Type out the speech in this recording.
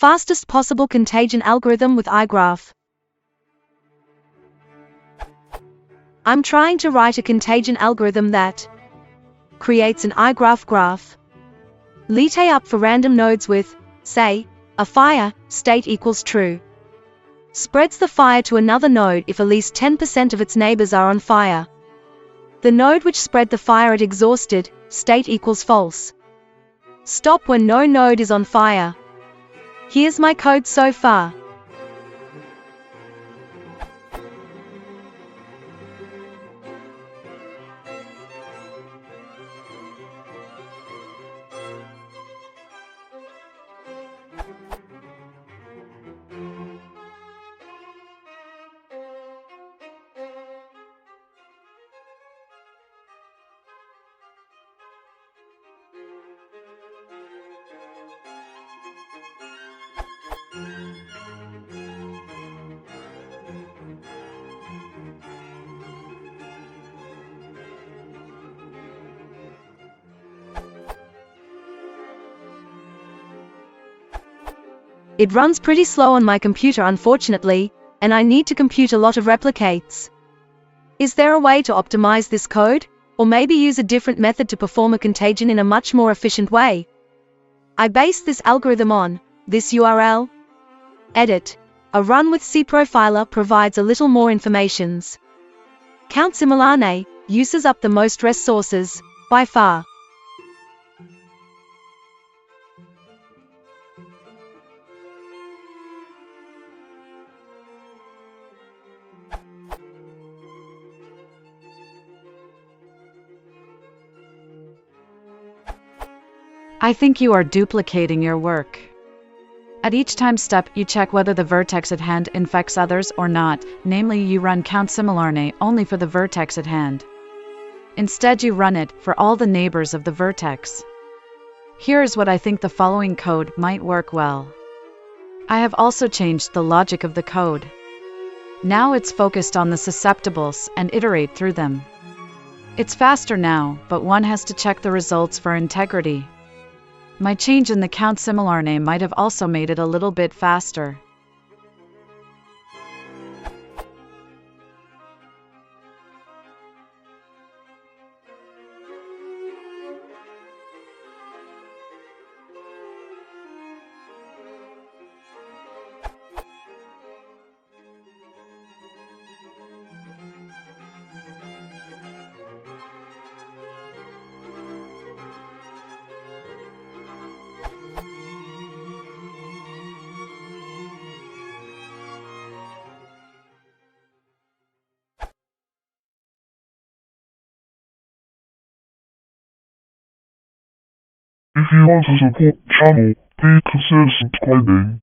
fastest possible contagion algorithm with iGraph. I'm trying to write a contagion algorithm that creates an iGraph graph. Let up for random nodes with, say, a fire state equals true. Spreads the fire to another node if at least 10% of its neighbors are on fire. The node which spread the fire at exhausted state equals false. Stop when no node is on fire. Here's my code so far. It runs pretty slow on my computer unfortunately, and I need to compute a lot of replicates. Is there a way to optimize this code, or maybe use a different method to perform a contagion in a much more efficient way? I based this algorithm on this URL. Edit. A run with cprofiler provides a little more informations. Count Simulane uses up the most resources, by far. I think you are duplicating your work. At each time step, you check whether the vertex at hand infects others or not, namely you run count similarne only for the vertex at hand. Instead you run it for all the neighbors of the vertex. Here is what I think the following code might work well. I have also changed the logic of the code. Now it's focused on the susceptibles and iterate through them. It's faster now, but one has to check the results for integrity. My change in the count similarne might have also made it a little bit faster. If you want to support the channel, please consider subscribing.